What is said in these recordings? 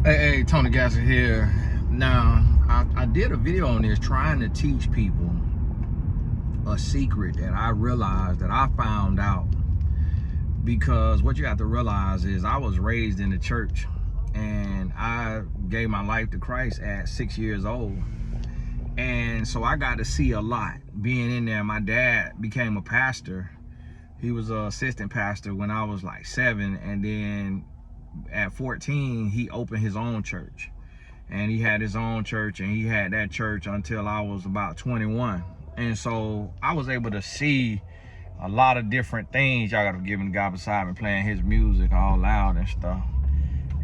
Hey, Tony Gasser here. Now, I did a video on this trying to teach people a secret that I realized that I found out. Because what you have to realize is I was raised in the church and I gave my life to Christ at 6 years old. And so I got to see a lot being in there. My dad became a pastor. He was an assistant pastor when I was like 7, and then at 14 he opened his own church, and he had his own church, and he had that church until I was about 21. And so I was able to see a lot of different things. Y'all gotta give him the guy beside me playing his music all loud and stuff.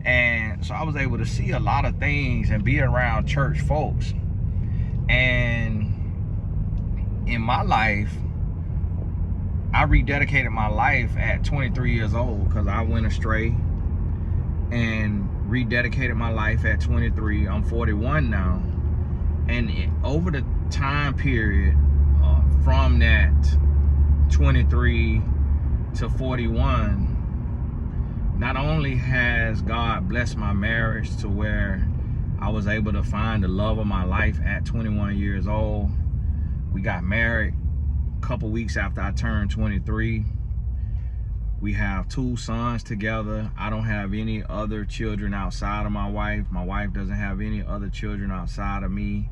And so I was able to see a lot of things and be around church folks. And in my life, I rededicated my life at 23 years old because I went astray, and rededicated my life at 23. I'm 41 now. And over the time period from that 23 to 41, not only has God blessed my marriage to where I was able to find the love of my life at 21 years old. We got married a couple weeks after I turned 23. We have 2 sons together. I don't have any other children outside of my wife. My wife doesn't have any other children outside of me.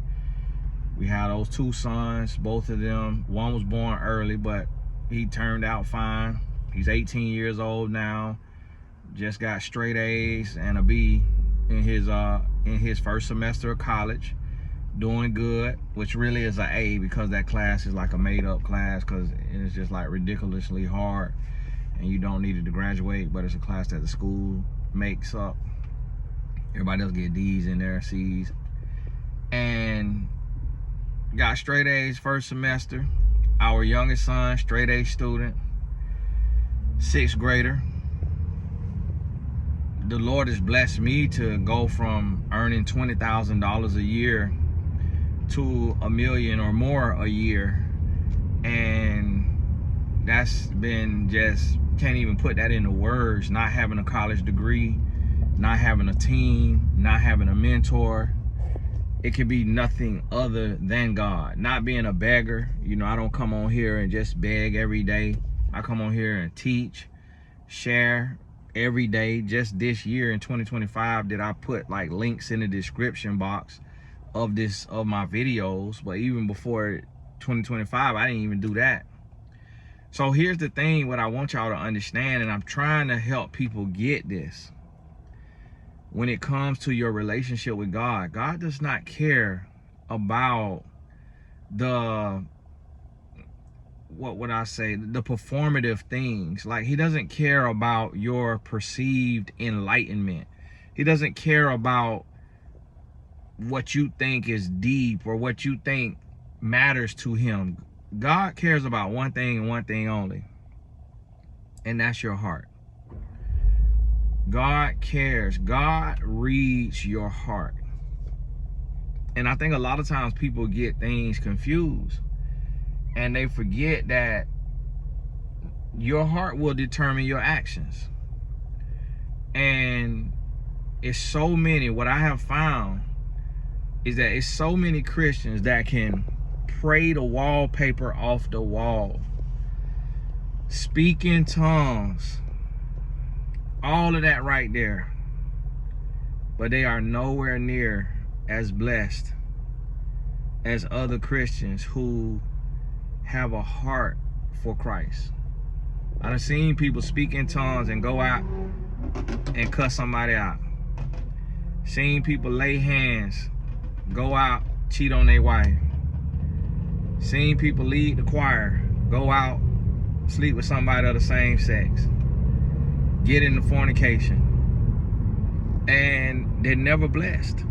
We had those 2 sons, both of them. One was born early, but he turned out fine. He's 18 years old now. Just got straight A's and a B in his first semester of college. Doing good, which really is an A because that class is like a made-up class because it's just like ridiculously hard. And you don't need it to graduate, but it's a class that the school makes up. Everybody else get D's in there, C's. And got straight A's first semester. Our youngest son, straight A student, 6th grader. The Lord has blessed me to go from earning $20,000 a year to $1 million or more a year. And that's been just, can't even put that into words. Not having a college degree, not having a team, not having a mentor. It could be nothing other than God. Not being a beggar. You know, I don't come on here and just beg every day. I come on here and teach, share every day. Just this year in 2025 did I put like links in the description box of my videos. But even before 2025, I didn't even do that. So here's the thing, what I want y'all to understand, and I'm trying to help people get this. When it comes to your relationship with God, God does not care about the, what would I say, the performative things. Like, he doesn't care about your perceived enlightenment. He doesn't care about what you think is deep or what you think matters to him. God cares about one thing and one thing only, and that's your heart. God cares. God reads your heart. And I think a lot of times people get things confused, and they forget that your heart will determine your actions. And it's so many, what I have found is that it's so many Christians that can pray the wallpaper off the wall, speak in tongues, all of that right there, but they are nowhere near as blessed as other Christians who have a heart for Christ. I've seen people speak in tongues and go out and cuss somebody out. Seen people lay hands, go out, cheat on their wife. Seen people lead the choir, go out, sleep with somebody of the same sex, get into fornication, and they're never blessed.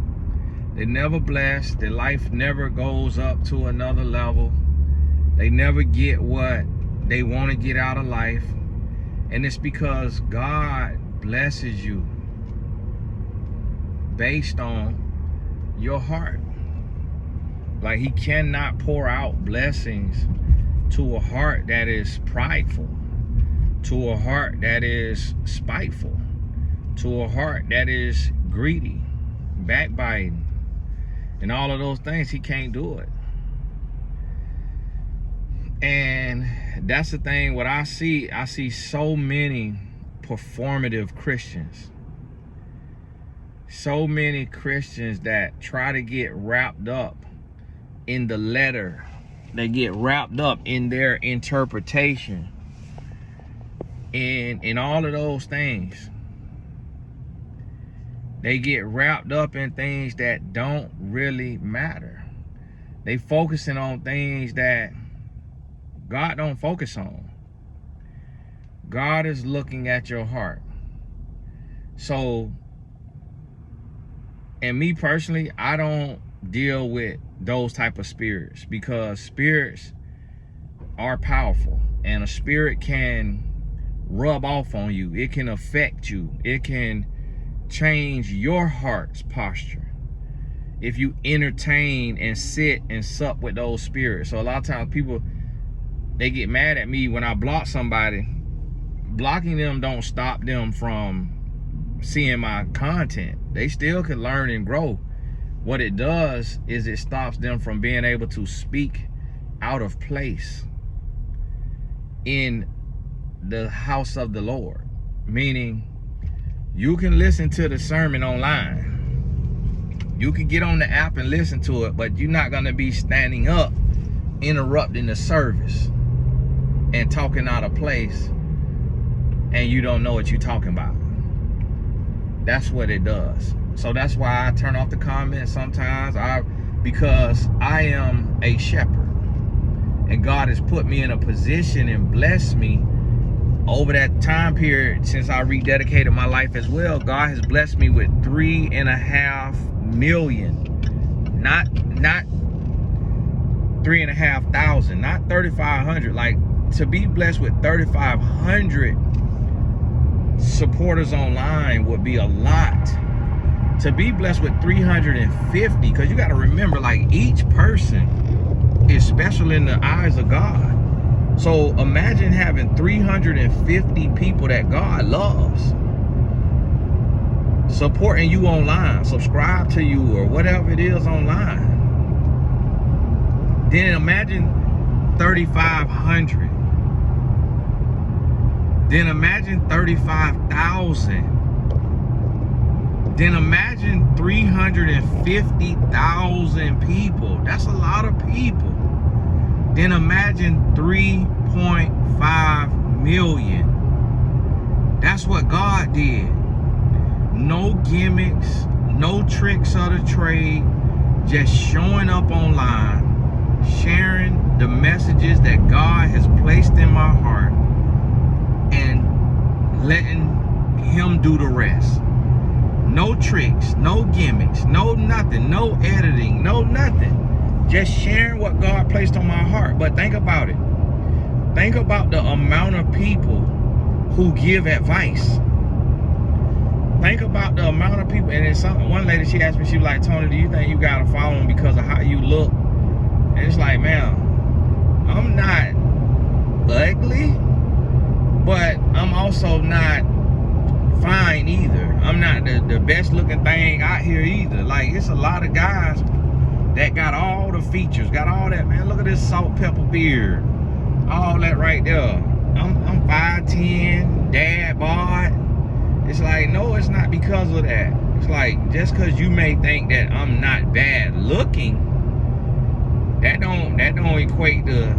They're never blessed. Their life never goes up to another level. They never get what they want to get out of life. And it's because God blesses you based on your heart. Like, he cannot pour out blessings to a heart that is prideful, to a heart that is spiteful, to a heart that is greedy, backbiting, and all of those things. He can't do it. And that's the thing. What I see so many performative Christians. So many Christians that try to get wrapped up in the letter. They get wrapped up in their interpretation. In all of those things. They get wrapped up in things that don't really matter. They focusing on things that God don't focus on. God is looking at your heart. So, and me personally, I don't deal with those type of spirits, because spirits are powerful, and a spirit can rub off on you. It can affect you. It can change your heart's posture if you entertain and sit and sup with those spirits. So a lot of times people, they get mad at me when I block somebody. Blocking them don't stop them from seeing my content. They still can learn and grow. What it does is it stops them from being able to speak out of place in the house of the Lord. Meaning, you can listen to the sermon online. You can get on the app and listen to it, but you're not going to be standing up, interrupting the service and talking out of place, and you don't know what you're talking about. That's what it does. So that's why I turn off the comments sometimes. Because I am a shepherd, and God has put me in a position and blessed me over that time period since I rededicated my life as well. God has blessed me with 3.5 million, not 3,500, not 3,500. Like, to be blessed with 3,500 supporters online would be a lot. To be blessed with 350, because you got to remember, like, each person is special in the eyes of God. So imagine having 350 people that God loves supporting you online, subscribe to you or whatever it is online. Then imagine 3,500. Then imagine 35,000. Then imagine 350,000 people. That's a lot of people. Then imagine 3.5 million. That's what God did. No gimmicks, no tricks of the trade, just showing up online, sharing the messages that God has placed in my heart, and letting Him do the rest. No tricks, no gimmicks, no nothing, no editing, no nothing. Just sharing what God placed on my heart. But think about it. Think about the amount of people who give advice. Think about the amount of people. And then one lady, she asked me, she was like, Tony, do you think you got to follow him because of how you look? And it's like, man, I'm not ugly, but I'm also not fine either. I'm not the best looking thing out here either. Like, it's a lot of guys that got all the features, got all that. Man, look at this salt pepper beard, all that right there. I'm 5'10", dad bod. It's like, no, it's not because of that. It's like, just because you may think that I'm not bad looking, that don't equate to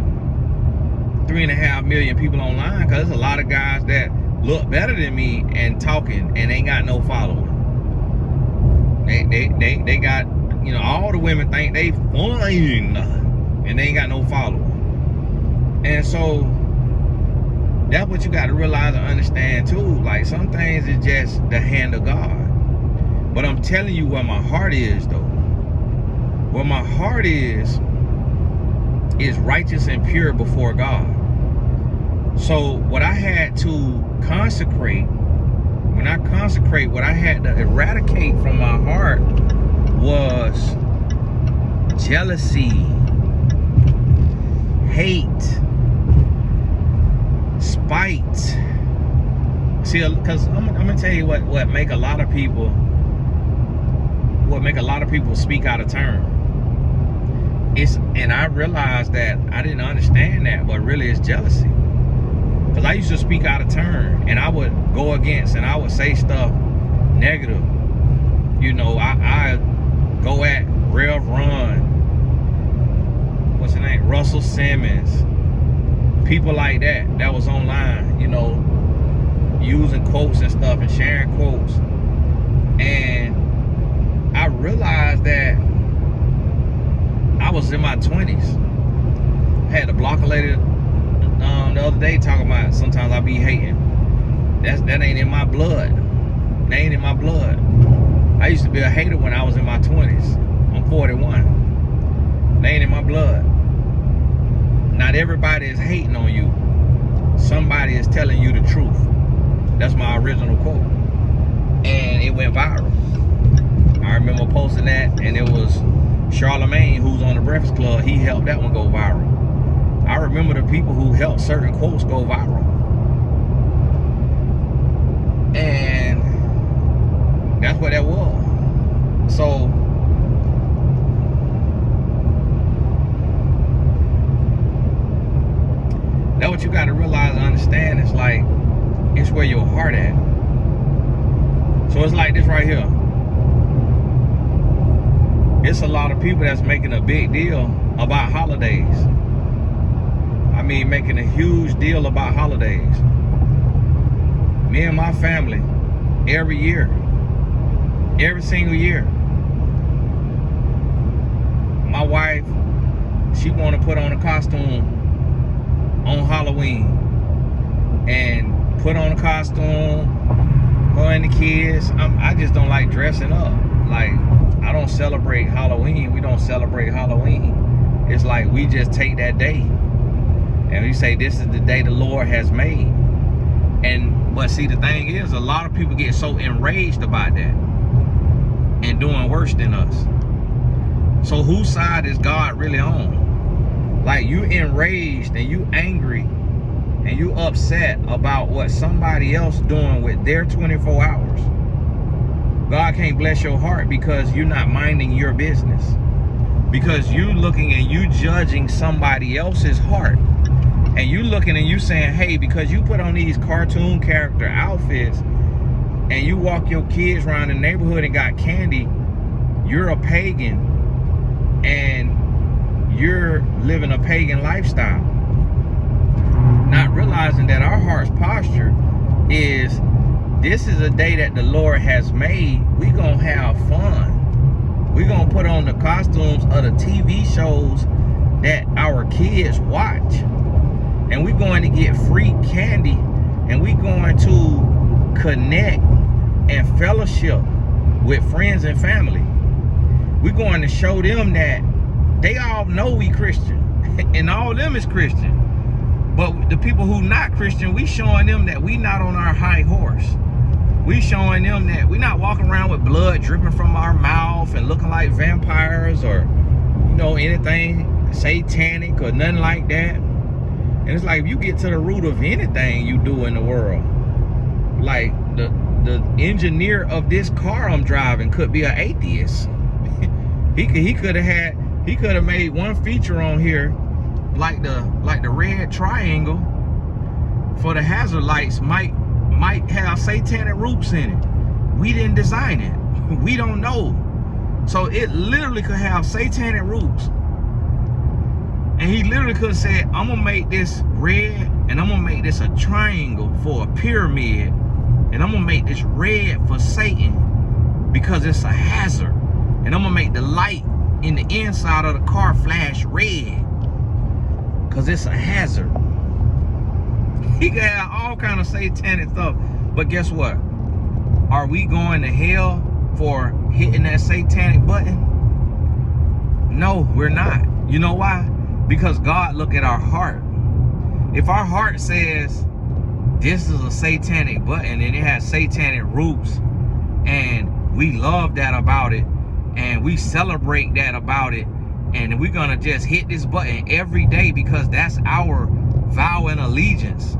3.5 million people online. Because there's a lot of guys that look better than me and talking and ain't got no following. They got, you know, all the women think they fine and they ain't got no following. And so that's what you got to realize and understand too. Like, some things is just the hand of God. But I'm telling you where my heart is though. Where my heart is righteous and pure before God. So what I had to consecrate, when I consecrate, what I had to eradicate from my heart was jealousy, hate, spite. See, because I'm gonna tell you what make a lot of people make a lot of people speak out of turn. And I realized that I didn't understand that, but really it's jealousy. Because I used to speak out of turn, and I would go against, and I would say stuff negative. You know, I go at Rev Run, what's his name, Russell Simmons, people like that was online, you know, using quotes and stuff and sharing quotes. And I realized that I was in my 20s. I had to block a lady the other day talking about sometimes I be hating. That ain't in my blood. That ain't in my blood. I used to be a hater when I was in my 20s. I'm 41. That ain't in my blood. Not everybody is hating on you. Somebody is telling you the truth. That's my original quote. And it went viral. I remember posting that, and it was Charlemagne, who's on the Breakfast Club. He helped that one go viral. I remember the people who helped certain quotes go viral. And that's what that was. So that's what you got to realize and understand. It's like, it's where your heart at. So it's like this right here. It's a lot of people that's making a big deal about holidays. I mean, making a huge deal about holidays. Me and my family, every year, every single year, my wife, she want to put on a costume on Halloween and put on a costume, her and the kids. I just don't like dressing up. Like, I don't celebrate Halloween. We don't celebrate Halloween. It's like we just take that day and we say this is the day the Lord has made. But see, the thing is, a lot of people get so enraged about that and doing worse than us. So whose side is God really on? Like, you enraged and you angry and you upset about what somebody else doing with their 24 hours. God can't bless your heart because you're not minding your business. Because you looking and you judging somebody else's heart. And you looking and you saying, hey, because you put on these cartoon character outfits and you walk your kids around the neighborhood and got candy, you're a pagan and you're living a pagan lifestyle. Not realizing that our heart's posture is, this is a day that the Lord has made. We gonna have fun. We gonna put on the costumes of the TV shows that our kids watch. And we're going to get free candy, and we're going to connect and fellowship with friends and family. We're going to show them that they all know we Christian, and all of them is Christian. But the people who not Christian, we showing them that we not on our high horse. We showing them that we not walking around with blood dripping from our mouth and looking like vampires or, you know, anything satanic or nothing like that. And it's like, if you get to the root of anything you do in the world, like the engineer of this car I'm driving could be an atheist. he could have made one feature on here, like the red triangle for the hazard lights might have satanic roots in it. We didn't design it. We don't know. So it literally could have satanic roots. And he literally could have said, I'm going to make this red, and I'm going to make this a triangle for a pyramid, and I'm going to make this red for Satan because it's a hazard. And I'm going to make the light in the inside of the car flash red because it's a hazard. He could have all kind of satanic stuff. But guess what? Are we going to hell for hitting that satanic button? No, we're not. You know why? Because God look at our heart. If our heart says this is a satanic button and it has satanic roots, and we love that about it, and we celebrate that about it, and we're gonna just hit this button every day because that's our vow and allegiance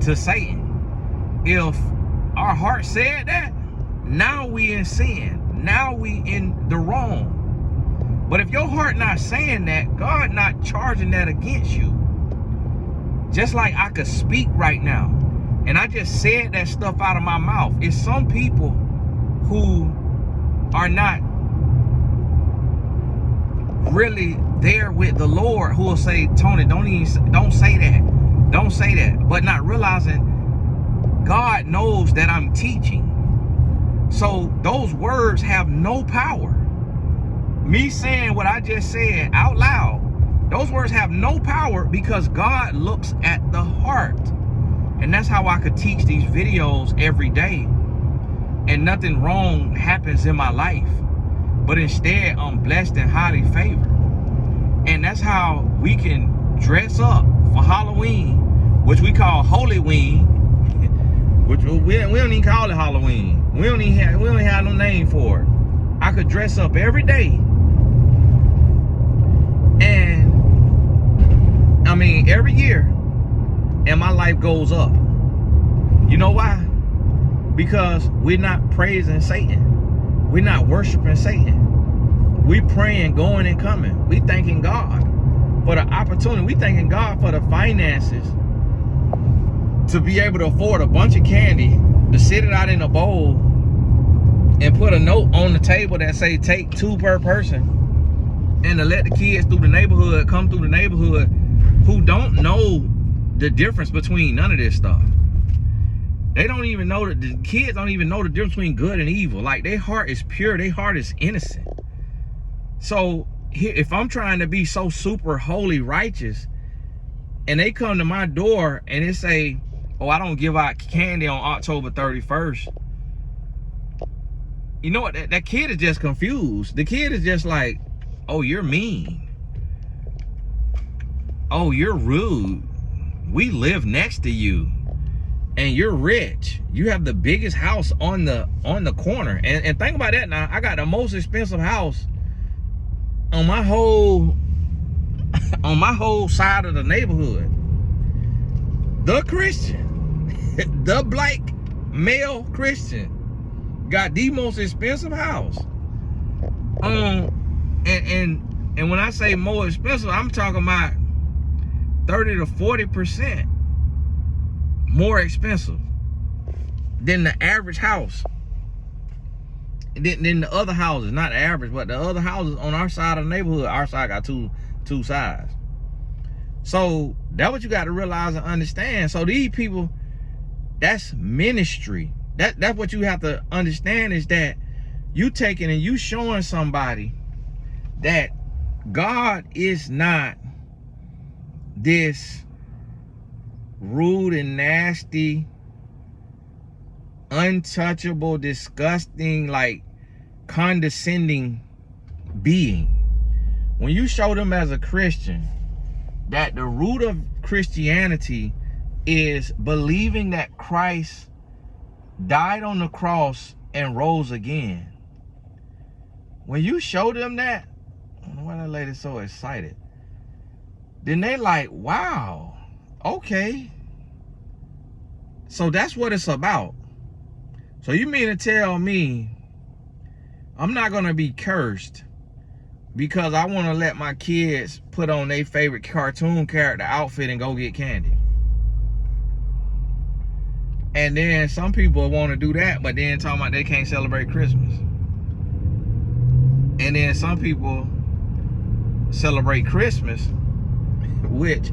to Satan. If our heart said that, now we in sin. now we in the wrong. But if your heart not saying that, God not charging that against you. Just like I could speak right now, and I just said that stuff out of my mouth. It's some people who are not really there with the Lord who will say, Tony, don't say that. Don't say that. But not realizing God knows that I'm teaching. So those words have no power. Me saying what I just said out loud, those words have no power because God looks at the heart. And that's how I could teach these videos every day. And nothing wrong happens in my life. But instead, I'm blessed and highly favored. And that's how we can dress up for Halloween, which we call Holyween. Which we don't even call it Halloween. We don't even have no name for it. I could dress up every day. And I mean, every year, and my life goes up. You know why? Because we're not praising Satan. We're not worshiping Satan. We praying, going and coming. We thanking God for the opportunity. We thanking God for the finances to be able to afford a bunch of candy, to sit it out in a bowl, and put a note on the table that say take 2 per person, and to let the kids through the neighborhood come through the neighborhood who don't know the difference between none of this stuff. They don't even know that the kids don't even know the difference between good and evil. Like, their heart is pure, their heart is innocent. So if I'm trying to be so super holy righteous, and they come to my door and they say, oh, I don't give out candy on October 31st. You know what? That kid is just confused. The kid is just like, oh, you're mean. Oh, you're rude. We live next to you. And you're rich. You have the biggest house on the corner. And think about that now. I got the most expensive house on my whole side of the neighborhood. The Christian, the black male Christian, got the most expensive house. And when I say more expensive, I'm talking about 30 to 40% more expensive than the average house. Than the other houses, not average, but the other houses on our side of the neighborhood. Our side got two sides. So that's what you got to realize and understand. So these people, that's ministry. That's what you have to understand, is that you taking and you showing somebody that God is not this rude and nasty, untouchable, disgusting, like condescending being. When you show them as a Christian that the root of Christianity is believing that Christ died on the cross and rose again. When you show them that, I don't know why that lady's so excited. Then they like, wow, okay. So that's what it's about. So you mean to tell me I'm not going to be cursed because I want to let my kids put on their favorite cartoon character outfit and go get candy? And then some people want to do that, but then talking about they can't celebrate Christmas. And then some people celebrate Christmas, which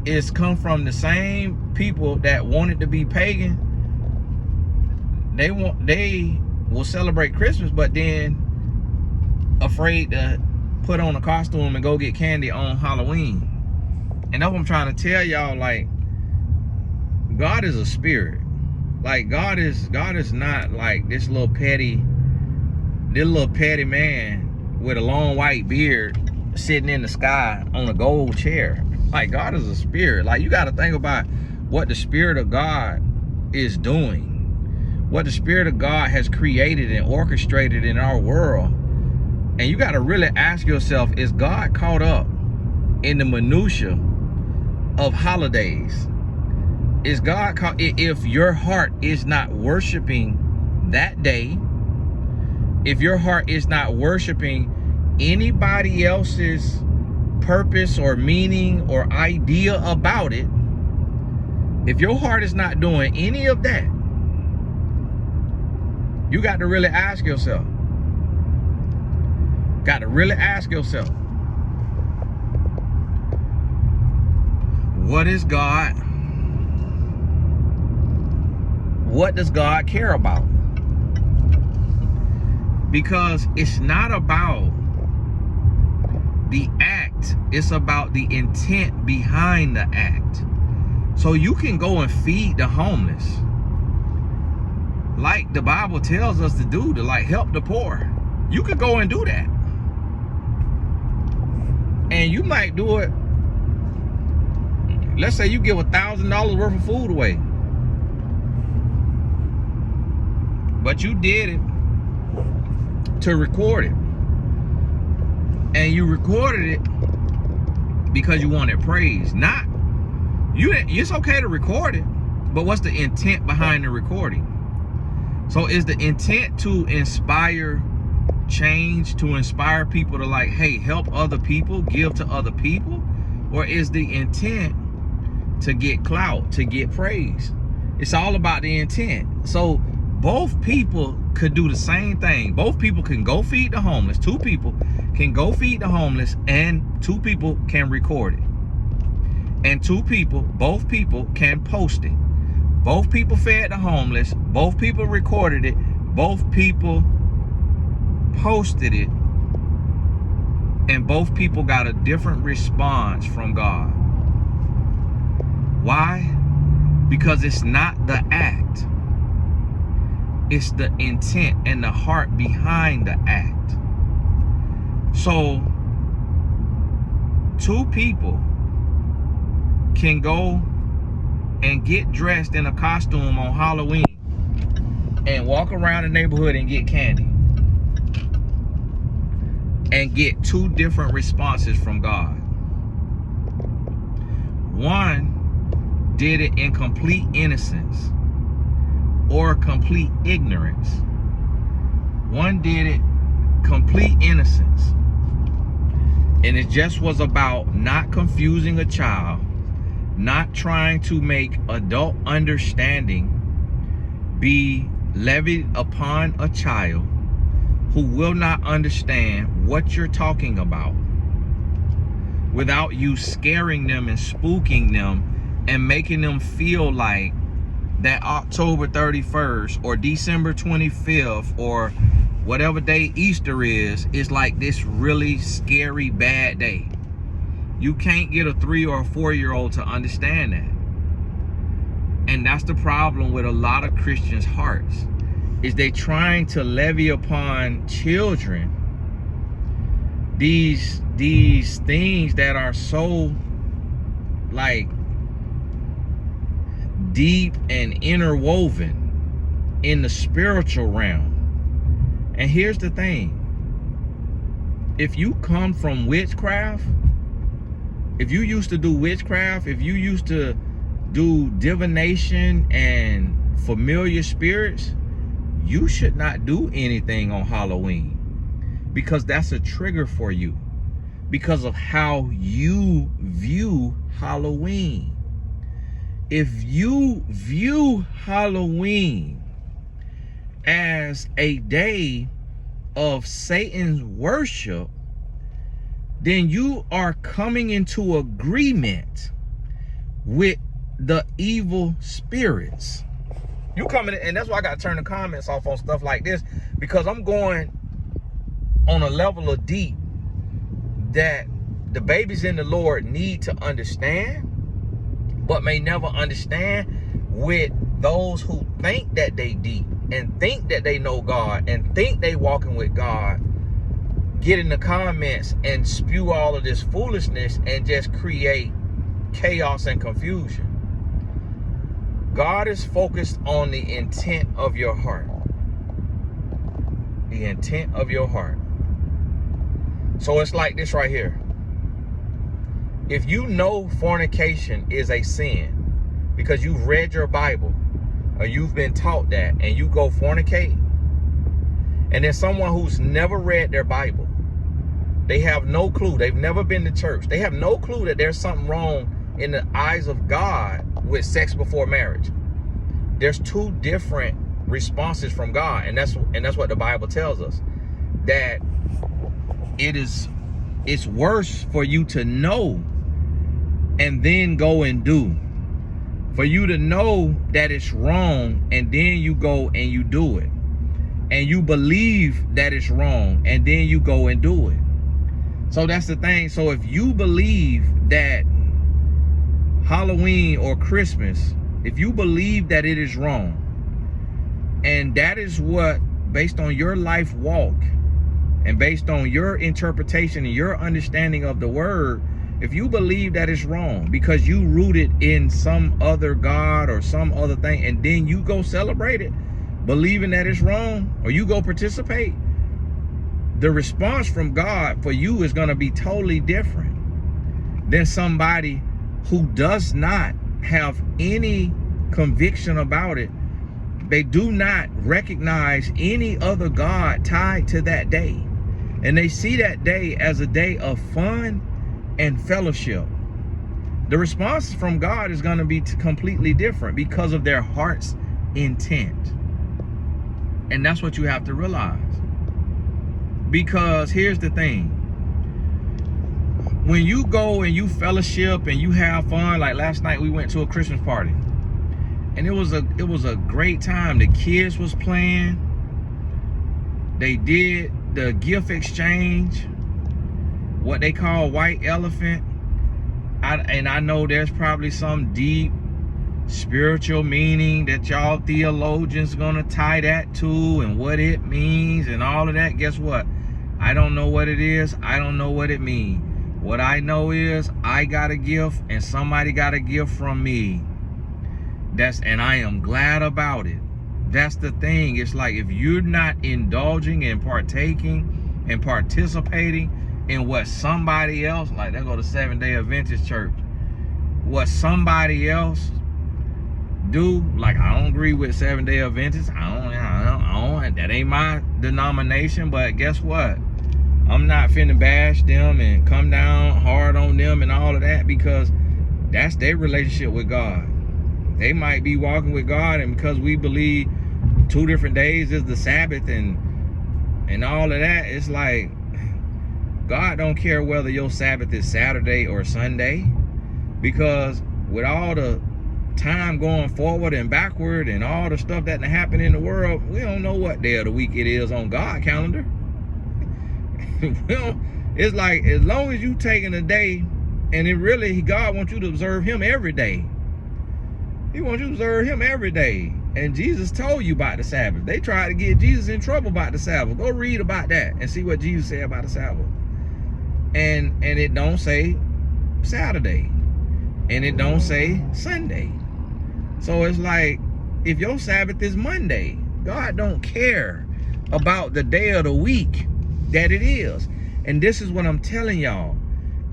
is come from the same people that wanted to be pagan. They will celebrate Christmas, but then afraid to put on a costume and go get candy on Halloween. And that's what I'm trying to tell y'all. Like, God is a spirit. Like, God is not like this little petty man with a long white beard sitting in the sky on a gold chair. Like, God is a spirit. Like, you got to think about what the Spirit of God is doing, what the Spirit of God has created and orchestrated in our world. And you got to really ask yourself, is God caught up in the minutia of holidays? Is God caught, if your heart is not worshiping that day, if your heart is not worshiping anybody else's purpose or meaning or idea about it, if your heart is not doing any of that, you got to really ask yourself. Got to really ask yourself, what is God? What does God care about? Because it's not about the act, it's about the intent behind the act. So you can go and feed the homeless, like the Bible tells us to do, to like help the poor. You could go and do that. And you might do it. Let's say you give $1,000 worth of food away. But you did it to record it. And you recorded it because you wanted praise. Not, it's okay to record it, but what's the intent behind the recording? So is the intent to inspire change, to inspire people to like, hey, help other people, give to other people? Or is the intent to get clout, to get praise? It's all about the intent. So both people could do the same thing. Both people can go feed the homeless. Two people can go feed the homeless, and two people can record it. And both people can post it. Both people fed the homeless. Both people recorded it. Both people posted it. And both people got a different response from God. Why? Because it's not the act. It's the intent and the heart behind the act. So, two people can go and get dressed in a costume on Halloween and walk around the neighborhood and get candy and get two different responses from God. One did it in complete innocence or complete ignorance. One did it complete innocence, and it just was about not confusing a child, not trying to make adult understanding be levied upon a child who will not understand what you're talking about, without you scaring them and spooking them and making them feel like that October 31st or December 25th or whatever day Easter is like this really scary bad day. You can't get a 3 or a 4-year-old to understand that. And that's the problem with a lot of Christians' hearts, is they trying to levy upon children these things that are so like deep and interwoven in the spiritual realm. And here's the thing. If you come from witchcraft, if you used to do witchcraft, if you used to do divination and familiar spirits, you should not do anything on Halloween, because that's a trigger for you because of how you view Halloween. If you view Halloween as a day of Satan's worship, then you are coming into agreement with the evil spirits. You coming in, and that's why I gotta turn the comments off on stuff like this, because I'm going on a level of deep that the babies in the Lord need to understand, but may never understand, with those who think that they deep and think that they know God and think they walking with God, get in the comments and spew all of this foolishness and just create chaos and confusion. God is focused on the intent of your heart. The intent of your heart. So it's like this right here. If you know fornication is a sin because you've read your Bible or you've been taught that, and you go fornicate, And then someone who's never read their Bible. They have no clue. They've never been to church. They have no clue that there's something wrong in the eyes of God with sex before marriage. There's two different responses from God, and that's what the Bible tells us. That it's worse for you to know and then go and do. For you to know that it's wrong and then you go and you do it. And you believe that it's wrong and then you go and do it. So that's the thing. So if you believe that Halloween or Christmas, if you believe that it is wrong, and that is what, based on your life walk and based on your interpretation and your understanding of the word, if you believe that it's wrong because you root it in some other God or some other thing, and then you go celebrate it, believing that it's wrong, or you go participate, the response from God for you is going to be totally different than somebody who does not have any conviction about it. They do not recognize any other God tied to that day. And they see that day as a day of fun and fellowship. The response from God is going to be completely different because of their heart's intent. And that's what you have to realize. Because here's the thing. When you go and you fellowship and you have fun, like last night we went to a Christmas party. And it was a great time. The kids was playing. They did the gift exchange, what they call white elephant. And I know there's probably some deep spiritual meaning that y'all theologians gonna tie that to and what it means and all of that. Guess what? I don't know what it is. I don't know what it means. What I know is I got a gift and somebody got a gift from me. And I am glad about it. That's the thing. It's like, if you're not indulging and partaking and participating in what somebody else, like they go to Seventh-day Adventist church, what somebody else do, like I don't agree with Seventh-day Adventists. I don't, that ain't my denomination, but guess what? I'm not finna bash them and come down hard on them and all of that, because that's their relationship with God. They might be walking with God, and because we believe 2 different days is the Sabbath and all of that, it's like God don't care whether your Sabbath is Saturday or Sunday, because with all the time going forward and backward and all the stuff that happened in the world, we don't know what day of the week it is on God's calendar. It's like, as long as you taking a day, and it really, God wants you to observe him every day. He wants you to observe him every day. And Jesus told you about the Sabbath. They tried to get Jesus in trouble about the Sabbath. Go read about that and see what Jesus said about the Sabbath. And it don't say Saturday. And it don't say Sunday. So it's like, if your Sabbath is Monday, God don't care about the day of the week that it is. And this is what I'm telling y'all,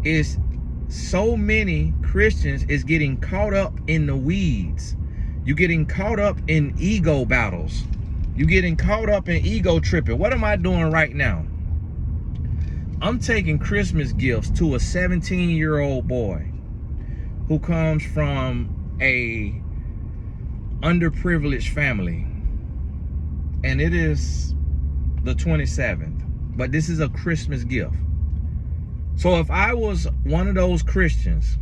is so many Christians is getting caught up in the weeds. You're getting caught up in ego battles. You're getting caught up in ego tripping. What am I doing right now? I'm taking Christmas gifts to a 17-year-old boy who comes from a underprivileged family. And it is the 27th. But this is a Christmas gift. So if I was one of those Christians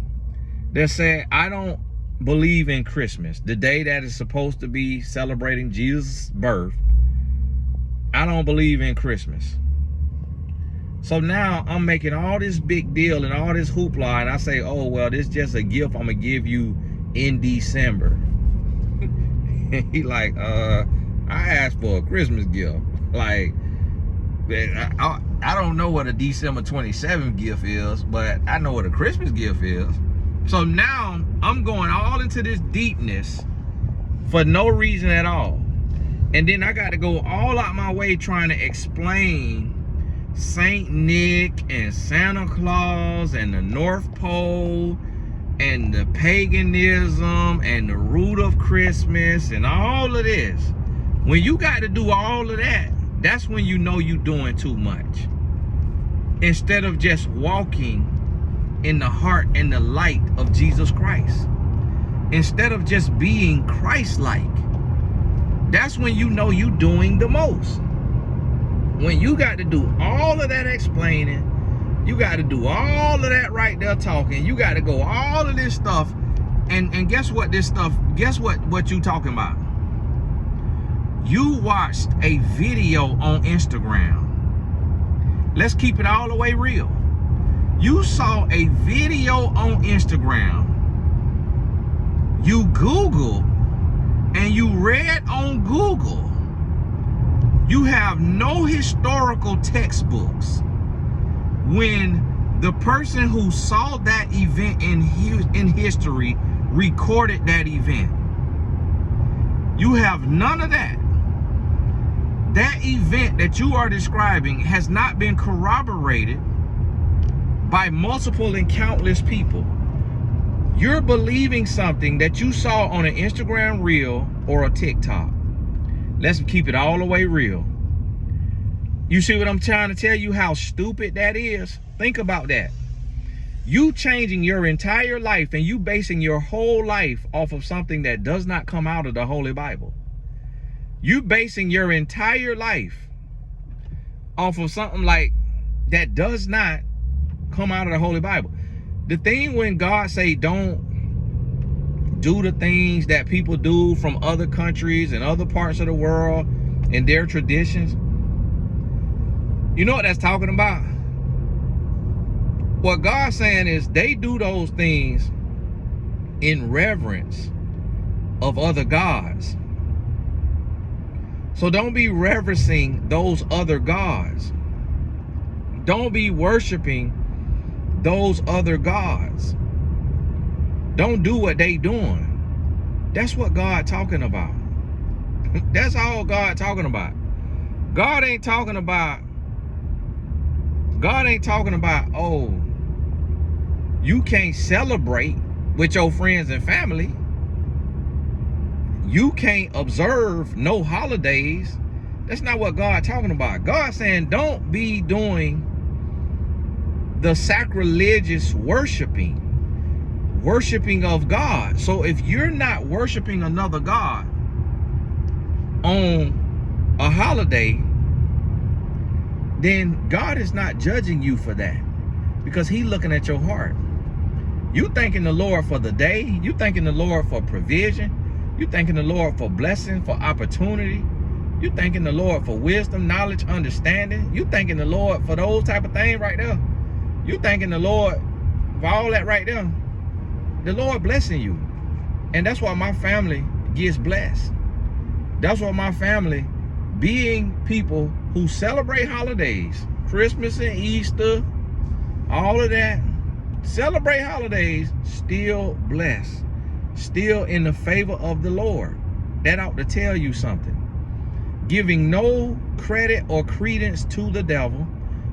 that said, I don't believe in Christmas, the day that is supposed to be celebrating Jesus' birth, I don't believe in Christmas. So now I'm making all this big deal and all this hoopla, and I say, oh, well, this is just a gift I'm going to give you in December. And he like, I asked for a Christmas gift. Like, I don't know what a December 27th gift is, but I know what a Christmas gift is. So now I'm going all into this deepness for no reason at all. And then I got to go all out my way trying to explain Saint Nick and Santa Claus and the North Pole and the paganism and the root of Christmas and all of this. When you got to do all of that, That's when you know you're doing too much. Instead of just walking in the heart and the light of Jesus Christ. Instead of just being Christ-like. That's when you know you're doing the most. When you got to do all of that explaining, you got to do all of that right there talking, you got to go all of this stuff, and guess what what you talking about? You watched a video on Instagram. Let's keep it all the way real. You saw a video on Instagram. You Googled and you read on Google. You have no historical textbooks. When the person who saw that event in history recorded that event, you have none of that. That event that you are describing has not been corroborated by multiple and countless people. You're believing something that you saw on an Instagram reel or a TikTok. Let's keep it all the way real. You see what I'm trying to tell you? How stupid that is? Think about that. You changing your entire life and you basing your whole life off of something that does not come out of the Holy Bible. You basing your entire life off of something like that does not come out of the Holy Bible. The thing when God say don't do the things that people do from other countries and other parts of the world and their traditions, you know what that's talking about? What God's saying is they do those things in reverence of other gods. So don't be reverencing those other gods. Don't be worshiping those other gods. Don't do what they doing. That's what God talking about. That's all God talking about. God ain't talking about, oh, you can't celebrate with your friends and family. You can't observe no holidays. That's not what God talking about. God saying don't be doing the sacrilegious worshiping of God. So if you're not worshiping another God on a holiday, then God is not judging you for that, because He's looking at your heart. You thanking the Lord for the day. You thanking the Lord for provision. You thanking the Lord for blessing, for opportunity. You thanking the Lord for wisdom, knowledge, understanding. You thanking the Lord for those type of things right there. You thanking the Lord for all that right there. The Lord blessing you. And that's why my family gets blessed. That's why my family, being people who celebrate holidays, Christmas and Easter, all of that, celebrate holidays, still blessed, still in the favor of the Lord. That ought to tell you something. Giving no credit or credence to the devil.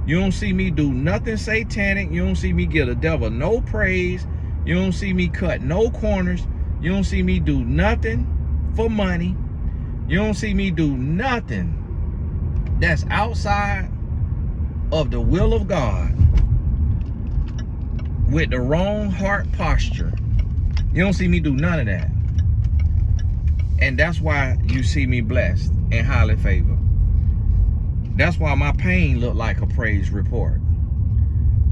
You don't see me do nothing satanic. You don't see me give the devil no praise. You don't see me cut no corners. You don't see me do nothing for money. You don't see me do nothing that's outside of the will of God with the wrong heart posture. You don't see me do none of that. And that's why you see me blessed and highly favored. That's why my pain look like a praise report.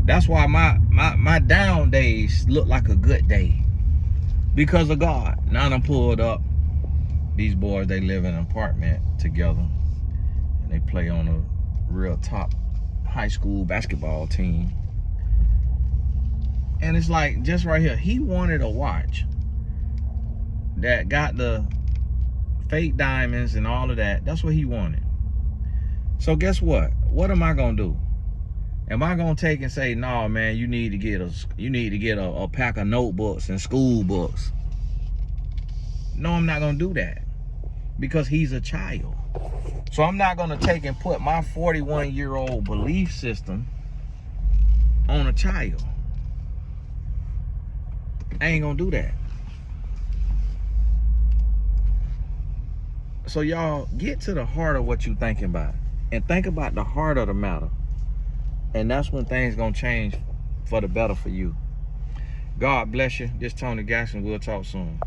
That's why my down days look like a good day. Because of God. Now I'm pulled up. These boys, they live in an apartment together. And they play on a real top high school basketball team. And it's like, just right here, he wanted a watch that got the fake diamonds and all of that. That's what he wanted. So guess what? What am I gonna do? Am I gonna take and say, no, man, you need to get a pack of notebooks and school books? No, I'm not gonna do that, because he's a child. So I'm not gonna take and put my 41-year-old belief system on a child. I ain't gonna do that. So y'all, get to the heart of what you thinking about. and think about the heart of the matter. And that's when things gonna change for the better for you. God bless you. This is Tony Gasson. We'll talk soon.